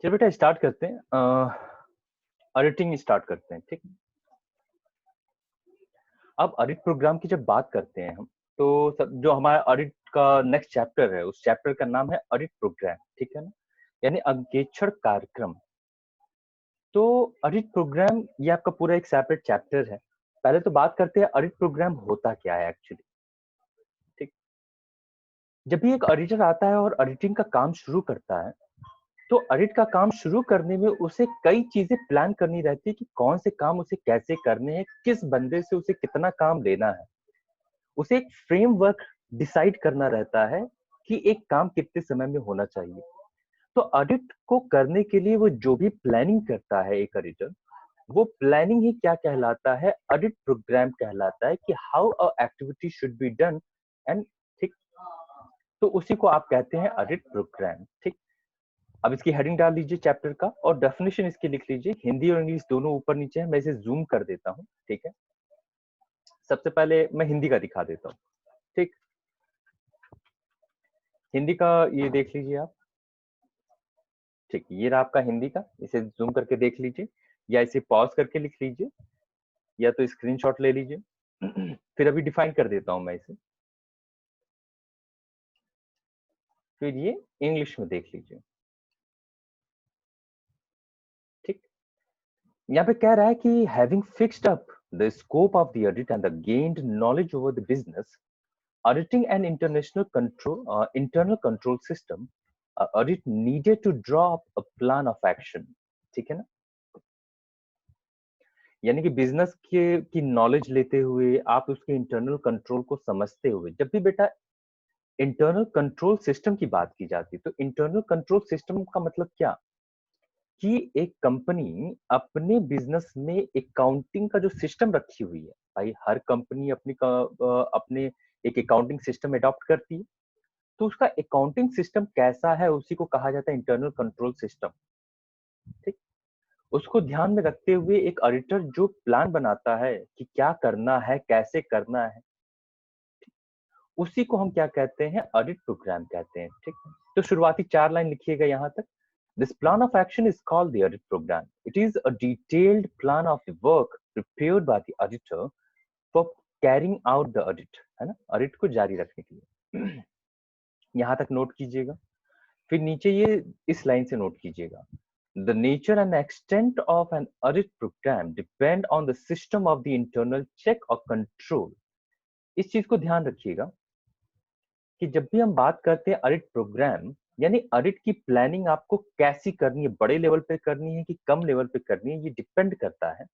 चलो बेटा स्टार्ट करते हैं। ऑडिटिंग स्टार्ट करते हैं, ठीक। अब ऑडिट प्रोग्राम की जब बात करते हैं हम, तो जो हमारा ऑडिट का नेक्स्ट चैप्टर है, उस चैप्टर का नाम है ऑडिट प्रोग्राम, ठीक है ना, यानी अंकेक्षण कार्यक्रम। तो ऑडिट प्रोग्राम ये आपका पूरा एक सेपरेट चैप्टर है। पहले तो बात करते हैं ऑडिट प्रोग्राम होता क्या है एक्चुअली, ठीक। जब भी एक ऑडिटर आता है और ऑडिटिंग का काम शुरू करता है, तो ऑडिट का काम शुरू करने में उसे कई चीजें प्लान करनी रहती है कि कौन से काम उसे कैसे करने हैं, किस बंदे से उसे कितना काम लेना है। उसे एक फ्रेमवर्क डिसाइड करना रहता है कि एक काम कितने समय में होना चाहिए। तो ऑडिट को करने के लिए वो जो भी प्लानिंग करता है एक ऑडिटर, वो प्लानिंग ही क्या कहलाता है, ऑडिट प्रोग्राम कहलाता है कि how a activity should be done and, ठीक। तो उसी को आप कहते हैं ऑडिट प्रोग्राम, ठीक। अब इसकी हेडिंग डाल लीजिए चैप्टर का और डेफिनेशन इसकी लिख लीजिए। हिंदी और इंग्लिश दोनों ऊपर नीचे है, मैं इसे जूम कर देता हूँ, ठीक है। सबसे पहले मैं हिंदी का दिखा देता हूँ, ठीक। हिंदी का ये देख लीजिए आप, ठीक। ये रहा आपका हिंदी का, इसे जूम करके देख लीजिए या इसे पॉज करके लिख लीजिए या तो स्क्रीनशॉट ले लीजिए। फिर अभी डिफाइन कर देता हूं मैं इसे, फिर ये इंग्लिश में देख लीजिए, ठीक। यहाँ पे कह रहा है कि having fixed up the scope of the audit and the gained knowledge over the business, auditing an internal control system, audit needed to draw up a plan of action, ठीक है ना। यानी कि बिजनेस के की नॉलेज लेते हुए आप उसके इंटरनल कंट्रोल को समझते हुए, जब भी बेटा इंटरनल कंट्रोल सिस्टम की बात की जाती है, तो इंटरनल कंट्रोल सिस्टम का मतलब क्या, कि एक कंपनी अपने बिजनेस में अकाउंटिंग का जो सिस्टम रखी हुई है, भाई हर कंपनी अपने एक अकाउंटिंग सिस्टम अडॉप्ट करती है, तो उसका अकाउंटिंग सिस्टम कैसा है उसी को कहा जाता है इंटरनल कंट्रोल सिस्टम, ठीक। उसको ध्यान में रखते हुए एक ऑडिटर जो प्लान बनाता है कि क्या करना है, कैसे करना है, उसी को हम क्या कहते हैं, ऑडिट प्रोग्राम कहते हैं, ठीक। तो शुरुआती 4 लाइन लिखिएगा यहाँ तक। This plan of action is called the audit program. It is a detailed plan of the work prepared by the auditor for carrying out the audit, है ना, ऑडिट को जारी रखने के लिए। यहाँ तक नोट कीजिएगा। फिर नीचे ये इस लाइन से नोट कीजिएगा, the nature and extent of an audit program depend on the system of the internal check or control। इस चीज को ध्यान रखिएगा कि जब भी हम बात करते हैं ऑडिट प्रोग्राम, यानी ऑडिट की प्लानिंग आपको कैसी करनी है, बड़े लेवल पे करनी है कि कम लेवल पे करनी है, ये डिपेंड करता है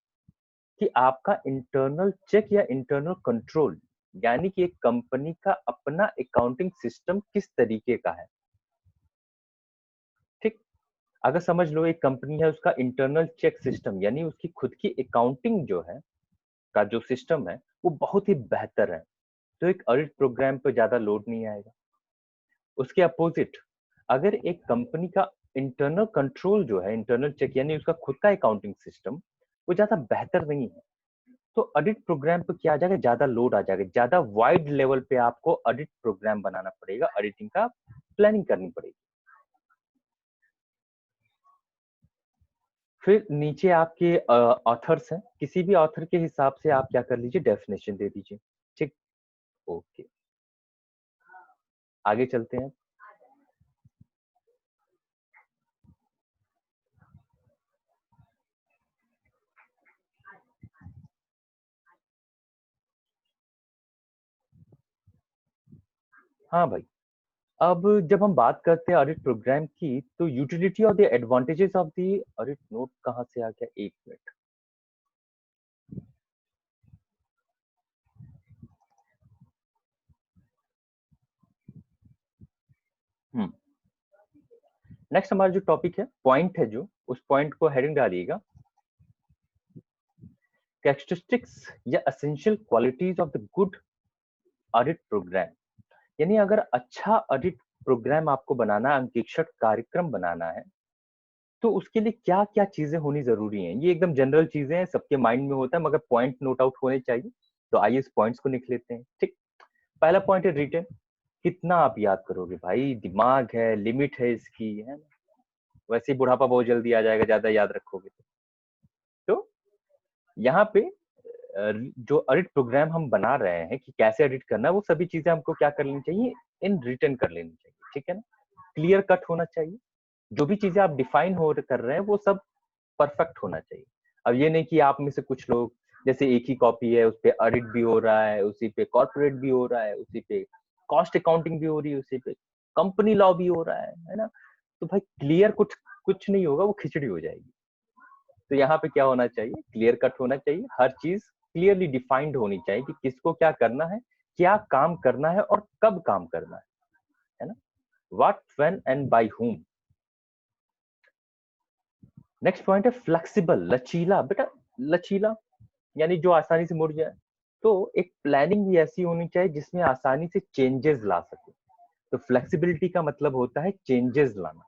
कि आपका इंटरनल चेक या इंटरनल कंट्रोल, यानी कि एक कंपनी का अपना अकाउंटिंग सिस्टम किस तरीके का है, ठीक। अगर समझ लो एक कंपनी है, उसका इंटरनल चेक सिस्टम यानी उसकी खुद की अकाउंटिंग जो है का जो सिस्टम है वो बहुत ही बेहतर है, तो एक ऑडिट प्रोग्राम पे ज्यादा लोड नहीं आएगा। उसके अपोजिट, अगर एक कंपनी का इंटरनल कंट्रोल जो है, इंटरनल चेक यानी उसका खुद का अकाउंटिंग सिस्टम, वो ज्यादा बेहतर नहीं है, तो ऑडिट प्रोग्राम पे क्या आ जाएगा, ज्यादा लोड आ जाएगा, ज्यादा वाइड लेवल पे आपको ऑडिट प्रोग्राम बनाना पड़ेगा, ऑडिटिंग का प्लानिंग करनी पड़ेगी। फिर नीचे आपके ऑथर्स हैं, किसी भी ऑथर के हिसाब से आप क्या कर लीजिए, डेफिनेशन दे दीजिए, ठीक। ओके, आगे चलते हैं। हाँ भाई, अब जब हम बात करते हैं ऑडिट प्रोग्राम की, तो यूटिलिटी और the advantages of the audit, note कहाँ से आ गया, एक मिनट। नेक्स्ट हमारा जो टॉपिक है, पॉइंट है, जो उस पॉइंट को हेडिंग डालिएगा, कैरेक्टरिस्टिक्स या essential qualities of the good audit program. यानी अगर अच्छा ऑडिट प्रोग्राम आपको बनाना, अंकेक्षण कार्यक्रम बनाना है, तो उसके लिए क्या क्या चीजें होनी जरूरी हैं। ये एकदम जनरल चीजें हैं, सबके माइंड में होता है, मगर पॉइंट नोट आउट होने चाहिए। तो आइए इस पॉइंट्स को लिख लेते हैं, ठीक। पहला पॉइंट है रिटेन। कितना आप याद करोगे भाई, दिमाग है, लिमिट है इसकी, है ना। वैसे ही बुढ़ापा बहुत जल्दी आ जाएगा ज्यादा याद रखोगे तो यहाँ पे जो ऑडिट प्रोग्राम हम बना रहे हैं कि कैसे ऑडिट करना है, वो सभी चीजें हमको क्या कर लेनी चाहिए, इन रिटर्न कर लेनी चाहिए, ठीक है ना। क्लियर कट होना चाहिए, जो भी चीजें आप डिफाइन हो कर रहे हैं वो सब परफेक्ट होना चाहिए। अब ये नहीं कि आप में से कुछ लोग जैसे एक ही कॉपी है, उस पे ऑडिट भी हो रहा है, उसी पे कॉर्पोरेट भी हो रहा है, उसी पे कॉस्ट अकाउंटिंग भी हो रही है, उसी पे कंपनी लॉ भी हो रहा है ना। तो भाई क्लियर कुछ कुछ नहीं होगा, वो खिचड़ी हो जाएगी। तो यहाँ पे क्या होना चाहिए, क्लियर कट होना चाहिए, हर चीज क्लियरली डिफाइंड होनी चाहिए कि किसको क्या करना है, क्या काम करना है और कब काम करना है ना। What, when and by whom। Next point है फ्लेक्सिबल, लचीला। बेटा लचीला यानी जो आसानी से मुड़ जाए। तो एक प्लानिंग भी ऐसी होनी चाहिए जिसमें आसानी से चेंजेस ला सके। तो फ्लेक्सिबिलिटी का मतलब होता है चेंजेस लाना।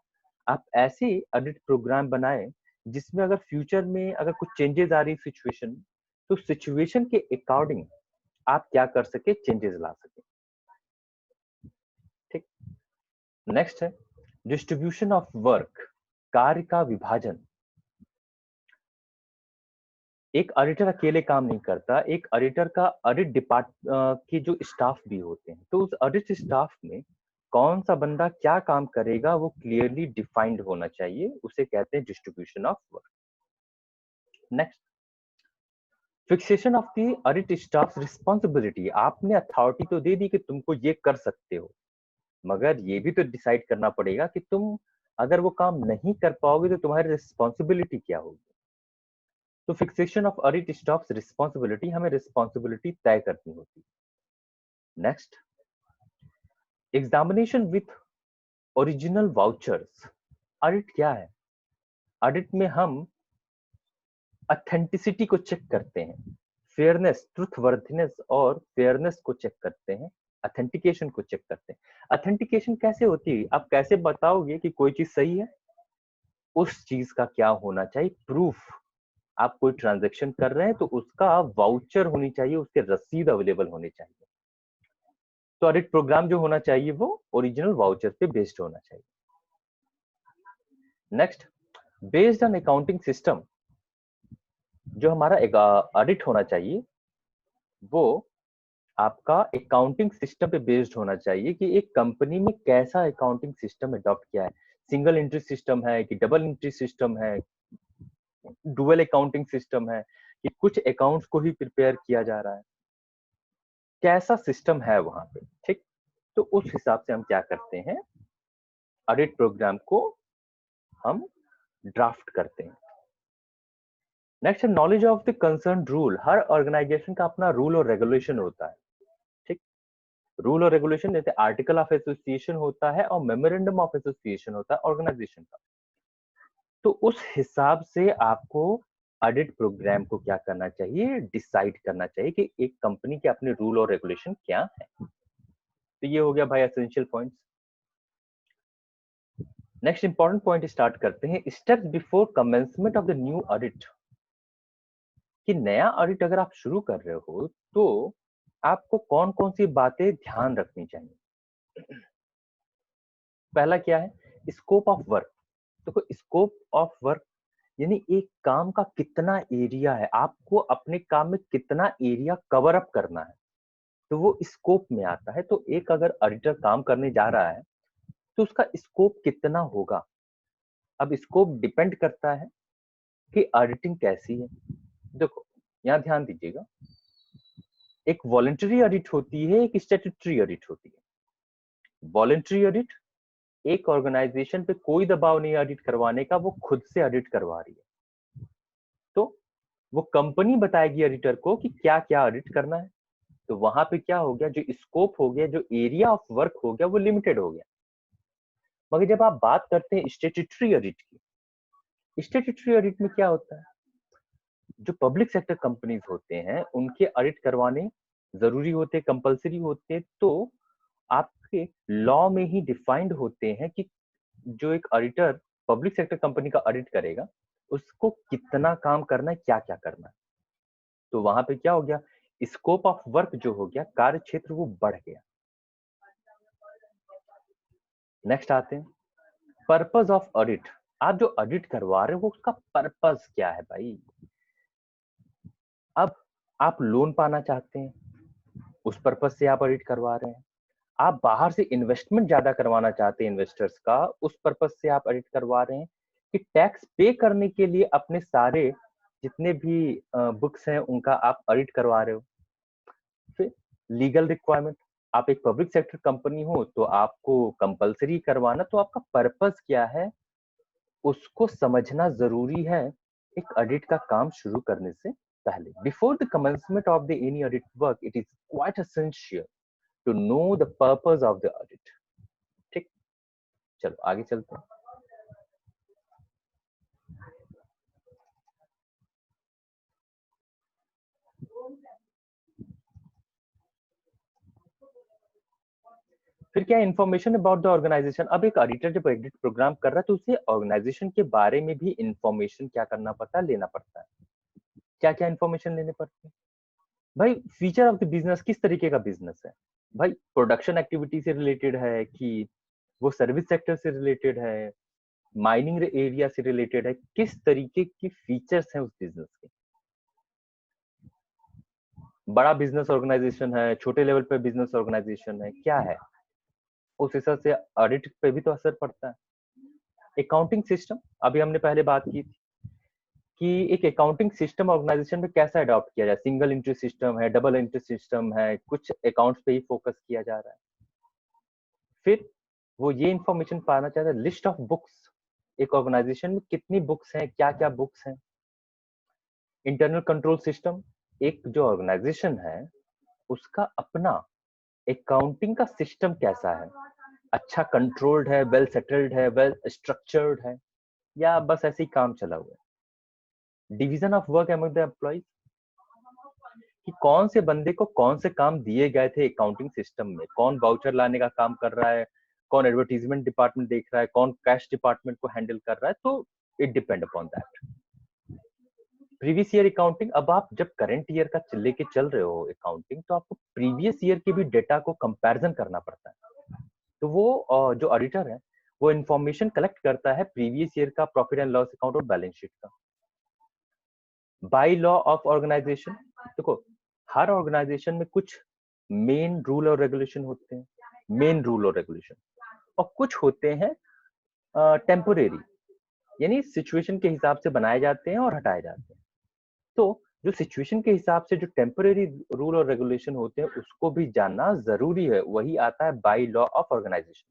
आप ऐसे ऑडिट प्रोग्राम बनाएं जिसमें अगर फ्यूचर में अगर कुछ चेंजेस आ रही सिचुएशन, तो सिचुएशन के अकॉर्डिंग आप क्या कर सके, चेंजेस ला सके। ठीक। नेक्स्ट है डिस्ट्रीब्यूशन ऑफ वर्क, कार्य का विभाजन। एक ऑडिटर अकेले काम नहीं करता, एक ऑडिटर का ऑडिट डिपार्ट के जो स्टाफ भी होते हैं, तो उस ऑडिट स्टाफ में कौन सा बंदा क्या काम करेगा वो क्लियरली डिफाइंड होना चाहिए, उसे कहते हैं distribution of work. Next, fixation of the audit staff responsibility. आपने अथॉरिटी तो दे दी कि तुमको ये कर सकते हो, मगर ये भी तो डिसाइड करना पड़ेगा कि तुम अगर वो काम नहीं कर पाओगे तो तुम्हारी रिस्पॉन्सिबिलिटी क्या होगी। तो fixation of audit staff responsibility, हमें रिस्पॉन्सिबिलिटी तय करनी होती है। Next, examination with original vouchers. Audit क्या है, ऑडिट में हम ऑथेंटिसिटी को चेक करते हैं, फेयरनेस, ट्रुथवर्थनेस और फेयरनेस को चेक करते हैं, ऑथेंटिकेशन को चेक करते हैं। ऑथेंटिकेशन कैसे होती है, आप कैसे बताओगे कि कोई चीज सही है, उस चीज का क्या होना चाहिए, प्रूफ। आप कोई ट्रांजैक्शन कर रहे हैं तो उसका वाउचर होनी चाहिए, उसके रसीद अवेलेबल होने चाहिए। तो ऑडिट प्रोग्राम जो होना चाहिए वो ओरिजिनल वाउचर पे बेस्ड होना चाहिए। Next, based on accounting system. जो हमारा ऑडिट होना चाहिए वो आपका अकाउंटिंग सिस्टम पे बेस्ड होना चाहिए कि एक कंपनी में कैसा अकाउंटिंग सिस्टम अडॉप्ट किया है। सिंगल एंट्री सिस्टम है कि डबल एंट्री सिस्टम है, डुअल अकाउंटिंग सिस्टम है कि कुछ अकाउंट्स को ही प्रिपेयर किया जा रहा है, कैसा सिस्टम है वहां पे। ठीक। तो उस हिसाब से हम क्या करते हैं, ऑडिट प्रोग्राम को हम ड्राफ्ट करते हैं। नेक्स्ट है knowledge of the concern rule. हर ऑर्गेनाइजेशन का अपना रूल और रेगुलेशन होता है। ठीक। रूल और रेगुलेशन जैसे आर्टिकल ऑफ एसोसिएशन होता है और मेमोरेंडम ऑफ एसोसिएशन होता है ऑर्गेनाइजेशन का। तो उस हिसाब से आपको ऑडिट प्रोग्राम को क्या करना चाहिए, डिसाइड करना चाहिए कि एक कंपनी के अपने रूल और रेगुलेशन क्या है। तो ये हो गया भाई essential points. Next important point start करते हैं, steps before commencement of the new audit. कि नया ऑडिट अगर आप शुरू कर रहे हो तो आपको कौन कौन सी बातें ध्यान रखनी चाहिए। पहला क्या है, स्कोप ऑफ वर्क। देखो स्कोप ऑफ वर्क यानी एक काम का कितना एरिया है, आपको अपने काम में कितना एरिया कवर अप करना है, तो वो स्कोप में आता है। तो एक अगर ऑडिटर काम करने जा रहा है तो उसका स्कोप कितना होगा। अब स्कोप डिपेंड करता है कि ऑडिटिंग कैसी है। देखो यहाँ ध्यान दीजिएगा, एक वॉलंटरी ऑडिट होती है, एक स्टैट्यूटरी ऑडिट होती है। वॉलंटरी ऑडिट, एक ऑर्गेनाइजेशन पे कोई दबाव नहीं ऑडिट करवाने का, वो खुद से ऑडिट करवा रही है। तो वो कंपनी बताएगी ऑडिटर को कि क्या क्या ऑडिट करना है। तो वहां पे क्या हो गया, जो स्कोप हो गया, जो एरिया ऑफ वर्क हो गया, वो लिमिटेड हो गया। मगर जब आप बात करते हैं स्टैट्यूटरी ऑडिट की, स्टैट्यूटरी ऑडिट में क्या होता है, जो पब्लिक सेक्टर कंपनीज होते हैं उनके ऑडिट करवाने जरूरी होते, कंपलसरी होते। तो आपके लॉ में ही डिफाइंड होते हैं कि जो एक ऑडिटर पब्लिक सेक्टर कंपनी का ऑडिट करेगा उसको कितना काम करना है, क्या क्या करना है। तो वहां पे क्या हो गया, स्कोप ऑफ वर्क जो हो गया, कार्य क्षेत्र वो बढ़ गया। नेक्स्ट आते हैं पर्पस ऑफ ऑडिट। आप जो ऑडिट करवा रहे हो वो उसका पर्पस क्या है भाई? अब आप लोन पाना चाहते हैं, उस पर्पस से आप ऑडिट करवा रहे हैं। आप बाहर से इन्वेस्टमेंट ज्यादा करवाना चाहते हैं इन्वेस्टर्स का, उस पर्पस से आप ऑडिट करवा रहे हैं कि टैक्स पे करने के लिए अपने सारे जितने भी बुक्स हैं उनका आप ऑडिट करवा रहे हो। फिर लीगल रिक्वायरमेंट, आप एक पब्लिक सेक्टर कंपनी हो तो आपको कंपलसरी करवाना, तो आपका पर्पस क्या है उसको समझना जरूरी है एक ऑडिट का काम शुरू करने से पहले। Before the commencement of the any audit work it is quite essential to know the purpose of the audit. ठीक, चलो आगे चलते हैं। फिर क्या इन्फॉर्मेशन अबाउट द ऑर्गेनाइजेशन। अब एक ऑडिटर जब ऑडिट प्रोग्राम कर रहा है तो उसे ऑर्गेनाइजेशन के बारे में भी इंफॉर्मेशन क्या करना पड़ता है, लेना पड़ता है। क्या क्या इन्फॉर्मेशन लेने पड़ती है भाई? फीचर ऑफ द बिजनेस, किस तरीके का बिजनेस है भाई? प्रोडक्शन एक्टिविटी से रिलेटेड है कि वो सर्विस सेक्टर से रिलेटेड है, माइनिंग एरिया से रिलेटेड है, किस तरीके की फीचर्स हैं उस बिजनेस के। बड़ा बिजनेस ऑर्गेनाइजेशन है, छोटे लेवल पे बिजनेस ऑर्गेनाइजेशन है, क्या है, उस हिसाब से ऑडिट पे भी तो असर पड़ता है। अकाउंटिंग सिस्टम, अभी हमने पहले बात की थी कि एक अकाउंटिंग सिस्टम ऑर्गेनाइजेशन में कैसा अडॉप्ट किया जाए। सिंगल एंट्री सिस्टम है, डबल एंट्री सिस्टम है, कुछ अकाउंट्स पे ही फोकस किया जा रहा है। फिर वो ये इंफॉर्मेशन पाना चाहता है लिस्ट ऑफ बुक्स, एक ऑर्गेनाइजेशन में कितनी बुक्स हैं, क्या क्या बुक्स हैं। इंटरनल कंट्रोल सिस्टम, एक जो ऑर्गेनाइजेशन है उसका अपना अकाउंटिंग का सिस्टम कैसा है, अच्छा कंट्रोल्ड है, वेल सेटल्ड है, वेल स्ट्रक्चर्ड है, या बस ऐसे ही काम चला हुआ है। Division of work among the employees, कि कौन से बंदे को कौन से काम दिए गए थे अकाउंटिंग सिस्टम में, कौन वाउचर लाने का काम कर रहा है, कौन एडवर्टीजमेंट डिपार्टमेंट देख रहा है, कौन कैश डिपार्टमेंट को हैंडल कर रहा है, तो it depend upon that. Previous year accounting, अब आप जब करंट ईयर का लेके चल रहे हो अकाउंटिंग तो आपको प्रीवियस ईयर के भी डेटा को कंपैरिजन करना पड़ता है। तो वो जो ऑडिटर है वो इंफॉर्मेशन कलेक्ट करता है प्रीवियस ईयर का प्रॉफिट एंड लॉस अकाउंट और बैलेंस शीट का। बाय लॉ ऑफ ऑर्गेनाइजेशन, देखो हर ऑर्गेनाइजेशन में कुछ मेन रूल और रेगुलेशन होते हैं, मेन रूल और रेगुलेशन, और कुछ होते हैं टेम्पोरेरी, यानी सिचुएशन के हिसाब से बनाए जाते हैं और हटाए जाते हैं। तो जो सिचुएशन के हिसाब से जो टेम्पोरेरी रूल और रेगुलेशन होते हैं उसको भी जानना जरूरी है, वही आता है बाय लॉ ऑफ ऑर्गेनाइजेशन।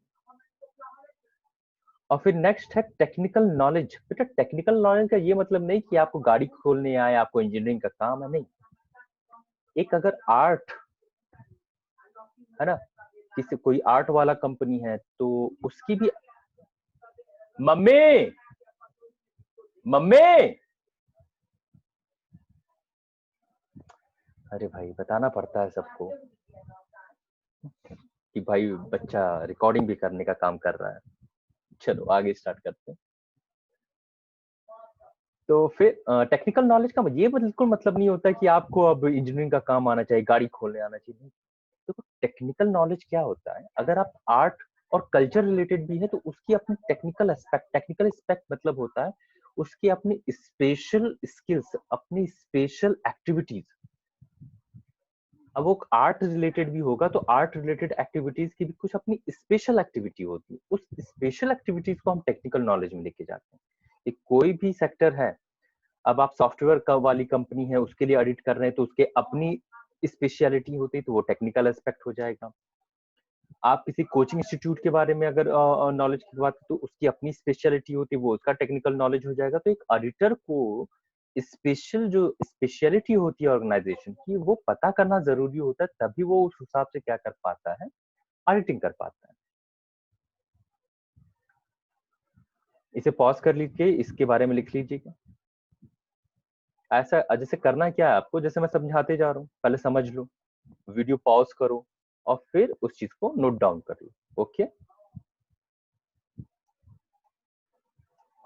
और फिर नेक्स्ट है टेक्निकल नॉलेज। बेटा टेक्निकल नॉलेज का ये मतलब नहीं कि आपको गाड़ी खोलने आए, आपको इंजीनियरिंग का काम है, नहीं। एक अगर आर्ट है ना, किसी कोई आर्ट वाला कंपनी है तो उसकी भी। मम्मी, मम्मी, अरे भाई बताना पड़ता है सबको कि भाई बच्चा रिकॉर्डिंग भी करने का काम कर रहा है। चलो आगे स्टार्ट करते हैं। तो फिर टेक्निकल नॉलेज का ये बिल्कुल मतलब नहीं होता कि आपको अब इंजीनियरिंग का काम आना चाहिए, गाड़ी खोलने आना चाहिए। तो टेक्निकल नॉलेज क्या होता है, अगर आप आर्ट और कल्चर रिलेटेड भी है तो उसकी अपनी टेक्निकल एस्पेक्ट, टेक्निकल एस्पेक्ट मतलब होता है उसकी अपनी स्पेशल स्किल्स, अपनी स्पेशल एक्टिविटीज। अब वो आर्ट रिलेटेड भी होगा तो आर्ट रिलेटेड एक्टिविटीज की भी कुछ अपनी स्पेशल एक्टिविटी होती है, उस स्पेशल एक्टिविटीज को हम टेक्निकल नॉलेज में लेके जाते हैं। ये कोई भी सेक्टर है, अब आप सॉफ्टवेयर का वाली कंपनी है उसके लिए ऑडिट कर रहे हैं तो उसके अपनी स्पेशलिटी होती है तो वो टेक्निकल एस्पेक्ट हो जाएगा। आप किसी कोचिंग इंस्टीट्यूट के बारे में अगर नॉलेज की बात तो उसकी अपनी स्पेशलिटी होती है, वो उसका टेक्निकल नॉलेज हो जाएगा। तो एक ऑडिटर को स्पेशल जो स्पेशलिटी होती है ऑर्गेनाइजेशन की वो पता करना जरूरी होता है, तभी वो उस हिसाब से क्या कर पाता है, ऑडिटिंग कर पाता है। इसे पॉज कर लीजिए, इसके बारे में लिख लीजिएगा। ऐसा जैसे करना क्या है आपको, जैसे मैं समझाते जा रहा हूँ पहले समझ लो, वीडियो पॉज करो और फिर उस चीज को नोट डाउन कर लो। ओके,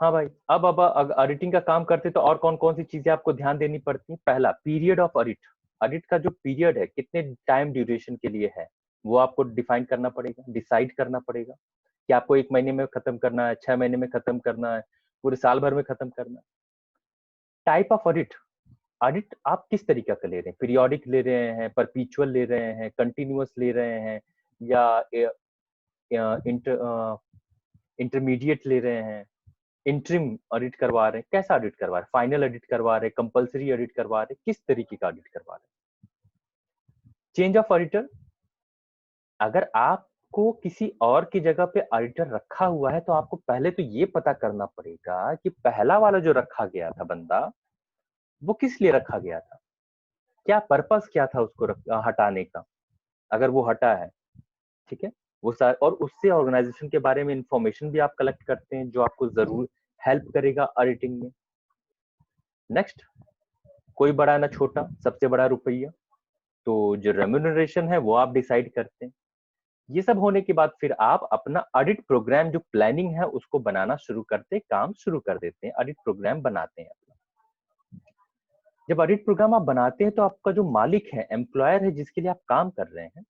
हाँ भाई। अब ऑडिटिंग का काम करते तो और कौन कौन सी चीजें आपको ध्यान देनी पड़ती है। पहला, पीरियड ऑफ ऑडिट। ऑडिट का जो पीरियड है कितने टाइम ड्यूरेशन के लिए है वो आपको डिफाइन करना पड़ेगा, डिसाइड करना पड़ेगा कि आपको 1 महीने में खत्म करना है, 6 महीने में खत्म करना है, पूरे साल भर में खत्म करना। टाइप ऑफ ऑडिट, ऑडिट आप किस तरीके का ले रहे हैं, पीरियोडिक ले रहे हैं, परपीचुअल ले रहे हैं, कंटिन्यूअस ले रहे हैं, या इंटरमीडिएट ले रहे हैं, इंटरिम ऑडिट करवा रहे हैं, कैसा ऑडिट करवा रहे हैं, फाइनल ऑडिट करवा रहे हैं, कंपलसरी ऑडिट करवा रहे हैं, किस तरीके का ऑडिट करवा रहे हैं। चेंज ऑफ ऑडिटर, अगर आपको किसी और की जगह पे ऑडिटर रखा हुआ है तो आपको पहले तो ये पता करना पड़ेगा कि पहला वाला जो रखा गया था बंदा, वो किस लिए रखा गया था, क्या पर्पस क्या था उसको हटाने का, अगर वो हटा है, ठीक है। वो और उससे ऑर्गेनाइजेशन के बारे में इंफॉर्मेशन भी आप कलेक्ट करते हैं जो आपको जरूर हेल्प करेगा ऑडिटिंग में। नेक्स्ट, कोई बड़ा ना छोटा, सबसे बड़ा रुपया, तो जो रेम्यूनरेशन है वो आप डिसाइड करते हैं। ये सब होने के बाद फिर आप अपना ऑडिट प्रोग्राम जो प्लानिंग है उसको बनाना शुरू करते, काम शुरू कर देते हैं, ऑडिट प्रोग्राम बनाते हैं अपना। जब ऑडिट प्रोग्राम आप बनाते हैं तो आपका जो मालिक है, एम्प्लॉयर है जिसके लिए आप काम कर रहे हैं,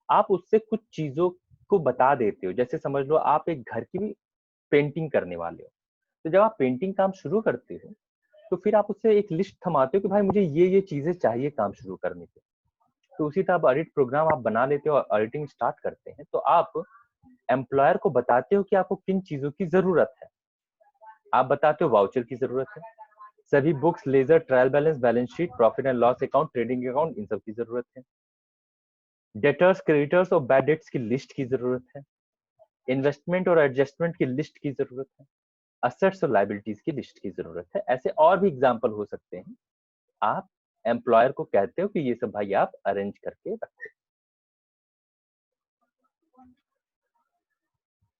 आप उससे कुछ चीजों को बता देते हो। जैसे समझ लो आप एक घर की पेंटिंग करने वाले हो, तो जब आप पेंटिंग काम शुरू करते हो तो फिर आप उससे एक लिस्ट थमाते हो कि भाई मुझे ये चीजें चाहिए काम शुरू करने के। तो उसी तरह ऑडिट प्रोग्राम आप बना लेते हो और ऑडिटिंग स्टार्ट करते हैं, तो आप एम्प्लॉयर को बताते हो कि आपको किन चीजों की जरूरत है। आप बताते हो वाउचर की जरूरत है, सभी books, ledger, trial balance, balance sheet, profit and loss account, trading account, इन सब की जरूरत है। डेटर्स, क्रेडिटर्स और बैड डेट्स की लिस्ट की जरूरत है। इन्वेस्टमेंट और एडजस्टमेंट की लिस्ट की जरूरत है। असेट्स और लाइबिलिटीज की लिस्ट की जरूरत है। ऐसे और भी एग्जाम्पल हो सकते हैं। आप एम्प्लॉयर को कहते हो कि ये सब भाई आप अरेंज करके रखो।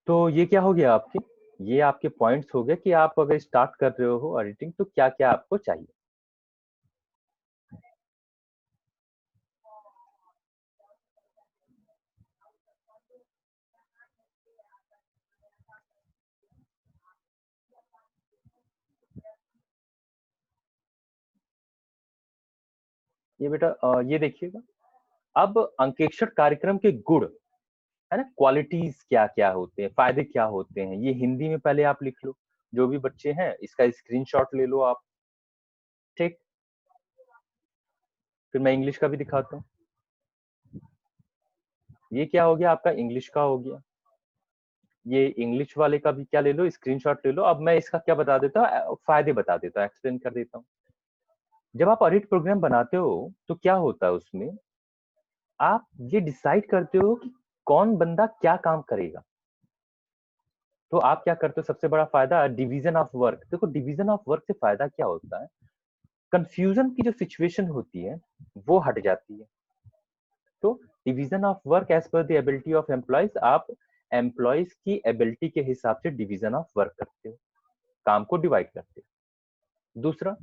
तो ये क्या हो गया आपके, ये आपके पॉइंट्स हो गए कि आप अगर स्टार्ट कर रहे हो ऑडिटिंग तो क्या क्या आपको चाहिए। ये बेटा ये देखिएगा, अब अंकेक्षण कार्यक्रम के गुण है ना, क्वालिटीज क्या क्या होते हैं, फायदे क्या होते हैं, ये हिंदी में पहले आप लिख लो। जो भी बच्चे हैं इसका स्क्रीनशॉट ले लो आप, ठीक। फिर मैं इंग्लिश का भी दिखाता हूँ। ये क्या हो गया आपका, इंग्लिश का हो गया। ये इंग्लिश वाले का भी क्या ले लो, स्क्रीनशॉट ले लो। अब मैं इसका क्या बता देता हूँ, फायदे बता देता हूँ, एक्सप्लेन कर देता हूँ। जब आप ऑडिट प्रोग्राम बनाते हो तो क्या होता है उसमें, आप ये डिसाइड करते हो कि कौन बंदा क्या काम करेगा। तो आप क्या करते हो, सबसे बड़ा फायदा डिवीजन ऑफ वर्क। देखो डिवीजन ऑफ वर्क से फायदा क्या होता है, कंफ्यूजन की जो सिचुएशन होती है वो हट जाती है। तो division of work as per the ability of employees, आप एम्प्लॉयज की एबिलिटी के हिसाब से डिवीजन ऑफ वर्क करते हो, काम को डिवाइड करते हो। दूसरा,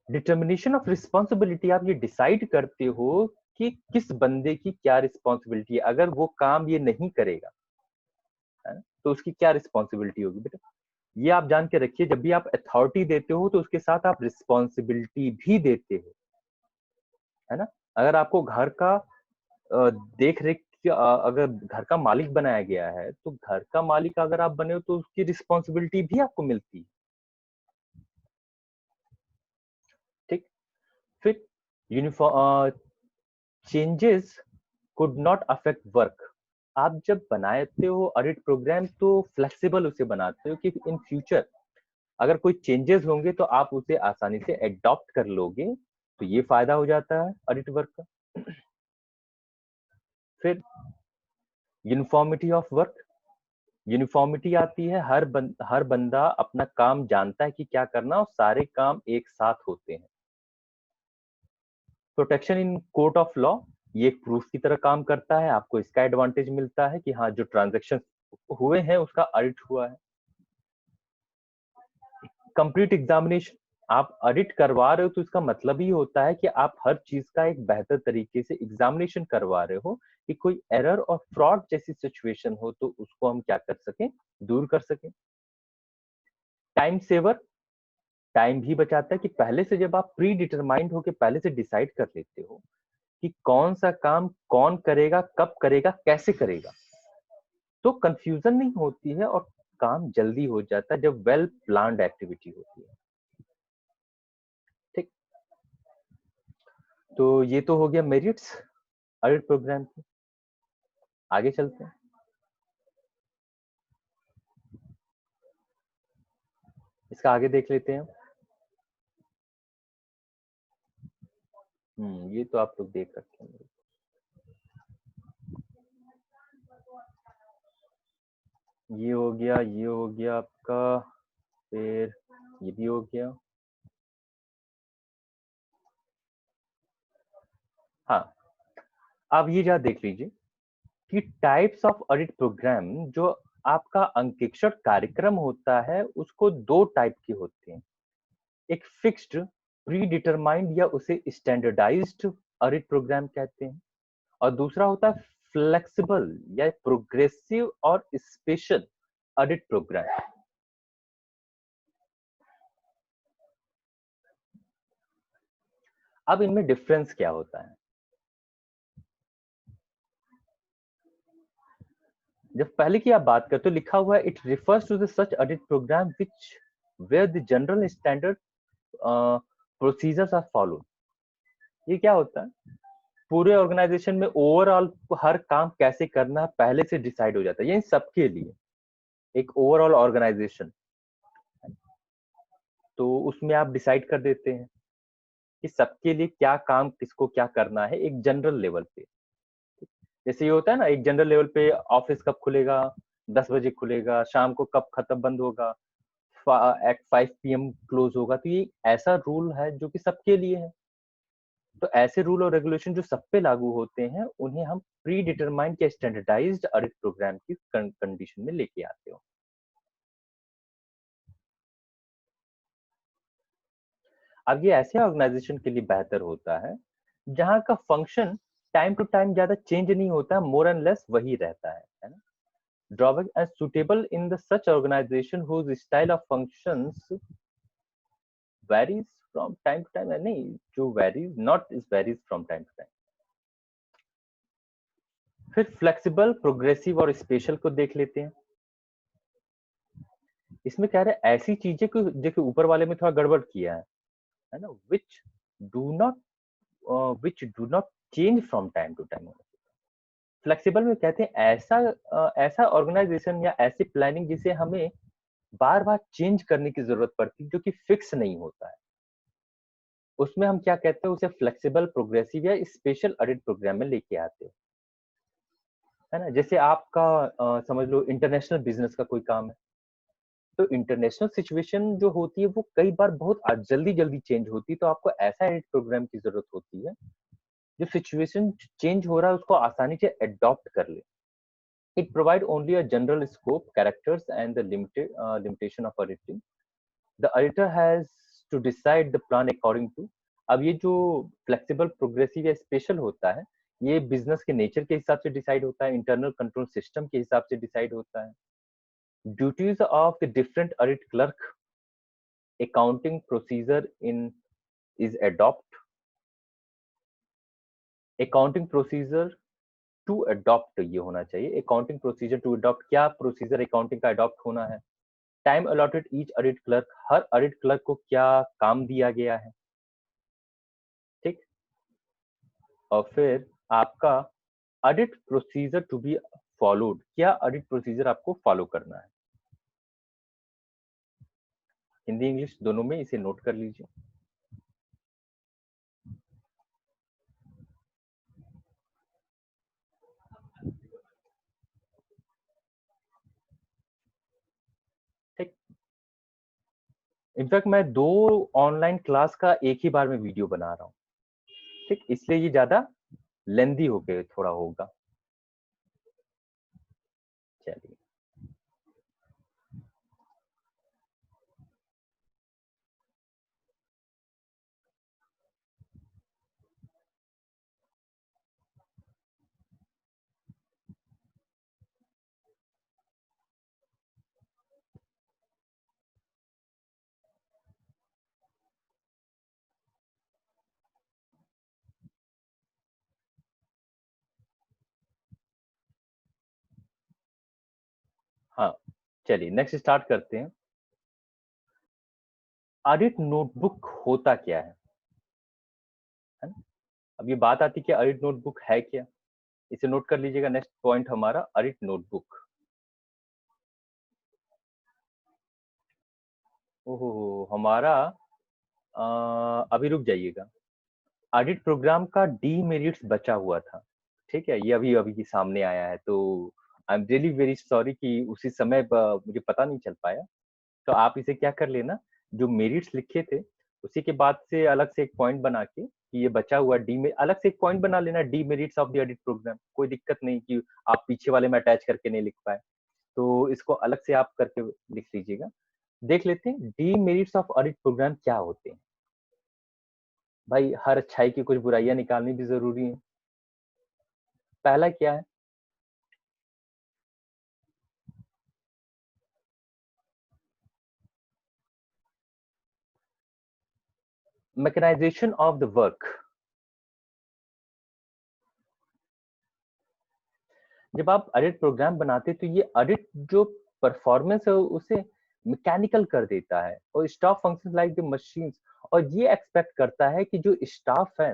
डिटर्मिनेशन ऑफ रिस्पॉन्सिबिलिटी, आप ये डिसाइड करते हो कि किस बंदे की क्या रिस्पॉन्सिबिलिटी है। अगर वो काम ये नहीं करेगा है तो उसकी क्या रिस्पॉन्सिबिलिटी होगी बेटा, ये आप जान के रखिए। जब भी आप अथॉरिटी देते हो तो उसके साथ आप रिस्पॉन्सिबिलिटी भी देते हो, है ना। अगर आपको घर का देख रेख, अगर घर का मालिक बनाया गया है तो घर का मालिक अगर आप बने हो तो उसकी रिस्पॉन्सिबिलिटी भी आपको मिलती है, ठीक। फिर uniform changes could not affect work, आप जब बनाते हो ऑडिट प्रोग्राम तो फ्लेक्सिबल उसे बनाते हो कि इन फ्यूचर अगर कोई चेंजेस होंगे तो आप उसे आसानी से एडॉप्ट कर लोगे, तो ये फायदा हो जाता है ऑडिट वर्क का। फिर यूनिफॉर्मिटी ऑफ वर्क, यूनिफॉर्मिटी आती है, हर बंदा अपना काम जानता है कि क्या करना, और सारे काम एक साथ होते हैं। Protection in court of law, ये एक प्रूफ की तरह काम करता है, आपको इसका एडवांटेज मिलता है कि हाँ जो ट्रांजेक्शन हुए हैं उसका ऑडिट हुआ है। कंप्लीट एग्जामिनेशन, आप ऑडिट करवा रहे हो तो इसका मतलब ही होता है कि आप हर चीज का एक बेहतर तरीके से एग्जामिनेशन करवा रहे हो कि कोई एरर और फ्रॉड जैसी सिचुएशन हो तो उसको हम क्या कर सकें, दूर कर सकें। टाइम सेवर, टाइम भी बचाता है कि पहले से जब आप प्री डिटरमाइंड होकर पहले से डिसाइड कर लेते हो कि कौन सा काम कौन करेगा, कब करेगा, कैसे करेगा, तो कंफ्यूजन नहीं होती है और काम जल्दी हो जाता है जब वेल प्लान्ड एक्टिविटी होती है। ठीक, तो ये तो हो गया मेरिट्स ऑडिट प्रोग्राम की। आगे चलते हैं। इसका आगे देख लेते हैं। ये तो आप लोग देख सकते हैं। ये हो गया, ये हो गया आपका, फिर ये भी हो गया। हाँ, आप ये जरा देख लीजिए कि टाइप्स ऑफ ऑडिट प्रोग्राम, जो आपका अंकेक्षण कार्यक्रम होता है उसको दो टाइप के होते हैं। एक फिक्स्ड प्री डिटरमाइंड या उसे स्टैंडर्डाइज्ड ऑडिट प्रोग्राम कहते हैं, और दूसरा होता है फ्लेक्सिबल या प्रोग्रेसिव और स्पेशल ऑडिट प्रोग्राम। अब इनमें डिफरेंस क्या होता है? जब पहले की आप बात करते हो, लिखा हुआ है it refers to the such audit program which where the general standard procedures are follow. ये क्या होता है? पूरे ऑर्गेनाइजेशन में ओवरऑल हर काम कैसे करना है पहले से डिसाइड हो जाता है, ये सबके लिए एक ओवरऑल ऑर्गेनाइजेशन। तो उसमें आप डिसाइड कर देते हैं कि सबके लिए क्या काम किसको क्या करना है एक जनरल लेवल पे। जैसे ये होता है ना, एक जनरल लेवल पे ऑफिस कब खुलेगा, 10 बजे खुलेगा, शाम को कब खत्म बंद होगा, एट 5 PM क्लोज होगा। तो ये ऐसा रूल है जो कि सबके लिए है। तो ऐसे रूल और रेगुलेशन जो सब पे लागू होते हैं उन्हें हम प्री डिटरमाइंड या स्टैंडर्डाइज्ड ऑडिट प्रोग्राम की कंडीशन में लेके आते हो। अब ये ऐसे ऑर्गेनाइजेशन के लिए बेहतर होता है जहां का फंक्शन टाइम टू टाइम ज्यादा चेंज नहीं होता, मोर एंड लेस वही रहता है ना। Drawback as suitable in the such organisation whose style of functions varies from time to time, नहीं, जो varies not is varies from time to time. फिर फ्लेक्सिबल, प्रोग्रेसिव और स्पेशल को देख लेते हैं। इसमें कह रहे हैं ऐसी चीजें को, देखिए ऊपर वाले में थोड़ा गड़बड़ किया है ना, do not which do not change from time to time. Flexible में कहते हैं ऐसा ऑर्गेनाइजेशन या ऐसी प्लानिंग जिसे हमें बार बार चेंज करने की जरूरत पड़ती, जो कि फिक्स नहीं होता है, उसमें हम क्या कहते हैं, उसे फ्लेक्सिबल, प्रोग्रेसिव या स्पेशल ऑडिट प्रोग्राम में लेके आते हैं, है ना। जैसे आपका समझ लो इंटरनेशनल बिजनेस का कोई काम है, तो इंटरनेशनल सिचुएशन जो होती है वो कई बार बहुत जल्दी जल्दी चेंज होती है, तो आपको ऐसा एडिट प्रोग्राम की जरूरत होती है जो सिचुएशन चेंज हो रहा है उसको आसानी से अडॉप्ट कर ले। It provide only a general scope, characters and the limitation of auditing. The auditor has to decide the plan according to. अब ये जो फ्लेक्सिबल, प्रोग्रेसिव या स्पेशल होता है, ये बिजनेस के नेचर के हिसाब से डिसाइड होता है, इंटरनल कंट्रोल सिस्टम के हिसाब से डिसाइड होता है, duties of the different audit clerk, accounting procedure in is adopt, accounting procedure to adopt ये होना चाहिए, accounting procedure to adopt, क्या प्रोसीजर अकाउंटिंग का अडॉप्ट होना है, time allotted each audit clerk, हर ऑडिट क्लर्क को क्या काम दिया गया है, ठीक। और फिर आपका audit procedure to be followed, क्या ऑडिट प्रोसीजर आपको फॉलो करना है। हिंदी इंग्लिश दोनों में इसे नोट कर लीजिए। ठीक, इनफैक्ट मैं दो ऑनलाइन क्लास का एक ही बार में वीडियो बना रहा हूँ, ठीक, इसलिए ये ज्यादा लेंदी हो गए थोड़ा होगा। चलिए, चलिए नेक्स्ट स्टार्ट करते हैं। ऑडिट नोटबुक होता क्या है ना? अब ये बात आती है कि ऑडिट नोटबुक है क्या? इसे नोट कर लीजिएगा, नेक्स्ट पॉइंट हमारा ऑडिट नोटबुक। ओहो, हमारा अभी रुक जाइएगा। ऑडिट प्रोग्राम का डीमेरिट्स बचा हुआ था, ठीक है, ये अभी अभी के सामने आया है, तो I am really very sorry कि उसी समय मुझे पता नहीं चल पाया। तो आप इसे क्या कर लेना, जो मेरिट्स लिखे थे उसी के बाद से अलग से एक पॉइंट बना के कि ये बचा हुआ डी में अलग से एक पॉइंट बना लेना, the merits of the audit program. कोई दिक्कत नहीं कि आप पीछे वाले में अटैच करके नहीं लिख पाए, तो इसको अलग से आप करके लिख लीजिएगा। देख लेते हैं the merits of audit program क्या होते हैं। भाई हर अच्छाई की कुछ बुराइयां निकालनी भी जरूरी है। पहला क्या है, मैकेनाइजेशन ऑफ द वर्क। जब आप ऑडिट प्रोग्राम बनाते हैं तो ये ऑडिट जो परफॉर्मेंस है उसे मैकेनिकल कर देता है, और staff function like the machines, और ये एक्सपेक्ट करता है कि जो स्टाफ है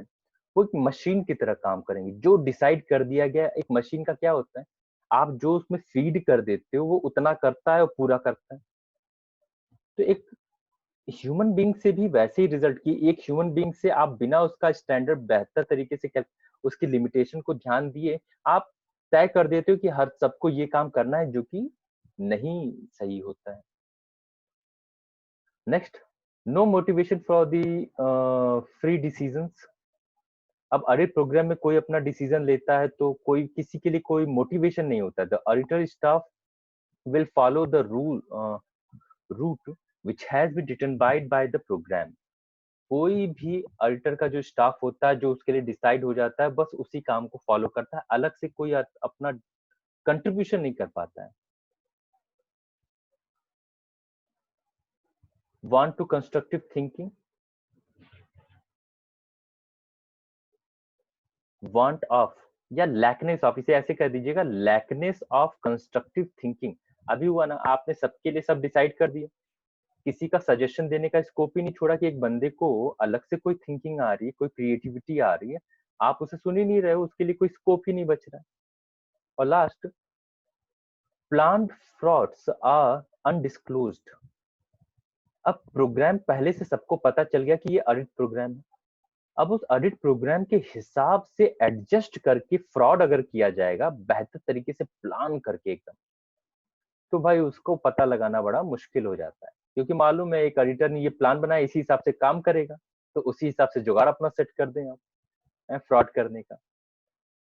वो एक मशीन की तरह काम करेंगे। जो डिसाइड कर दिया गया, एक मशीन का क्या होता है, आप जो उसमें फीड कर देते हो वो उतना करता है और पूरा करता है। तो एक ह्यूमन बीइंग से भी वैसे ही रिजल्ट की, एक ह्यूमन बीइंग से आप बिना उसका स्टैंडर्ड बेहतर तरीके से उसकी लिमिटेशन को ध्यान दिए आप तय कर देते हो कि हर सबको ये काम करना है, जो कि नहीं सही होता है। Next, no motivation for the free decisions. अब ऑडिट प्रोग्राम में कोई अपना डिसीजन लेता है तो कोई किसी के लिए कोई मोटिवेशन नहीं होता। The auditor staff will follow the route which has been determined by the program। कोई भी ऑडिटर का जो स्टाफ होता है जो उसके लिए डिसाइड हो जाता है बस उसी काम को फॉलो करता है, अलग से कोई अपना कंट्रीब्यूशन नहीं कर पाता है। Want to constructive thinking, want of या लैकनेस ऑफ, इसे ऐसे कह दीजिएगा, लैकनेस ऑफ कंस्ट्रक्टिव थिंकिंग। अभी हुआ ना, आपने सबके लिए सब डिसाइड कर दिया, किसी का सजेशन देने का स्कोप ही नहीं छोड़ा कि एक बंदे को अलग से कोई थिंकिंग आ रही है, कोई क्रिएटिविटी आ रही है, आप उसे सुन ही नहीं रहे हो, उसके लिए कोई स्कोप ही नहीं बच रहा है। और last, planned frauds are undisclosed. अब प्रोग्राम पहले से सबको पता चल गया कि ये ऑडिट प्रोग्राम है, अब उस ऑडिट प्रोग्राम के हिसाब से एडजस्ट करके फ्रॉड अगर किया जाएगा बेहतर तरीके से प्लान करके एकदम, तो भाई उसको पता लगाना बड़ा मुश्किल हो जाता है, क्योंकि मालूम है एक ऑडिटर ने ये प्लान बनाया इसी हिसाब से काम करेगा, तो उसी हिसाब से जुगाड़ अपना सेट कर दें आप फ्रॉड करने का।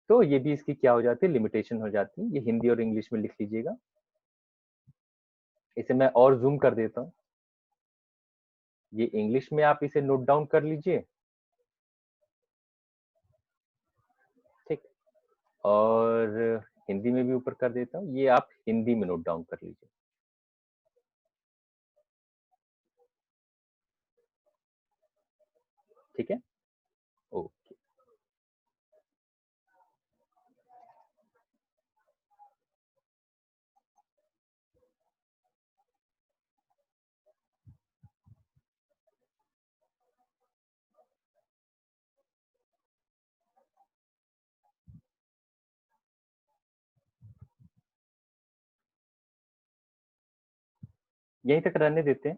तो ये भी इसकी क्या हो जाती है, लिमिटेशन हो जाती है। ये हिंदी और इंग्लिश में लिख लीजिएगा, इसे मैं और जूम कर देता हूँ। ये इंग्लिश में आप इसे नोट डाउन कर लीजिए, ठीक, और हिंदी में भी ऊपर कर देता हूँ, ये आप हिंदी में नोट डाउन कर लीजिए, ठीक है। ओके, यहीं तक रहने देते हैं।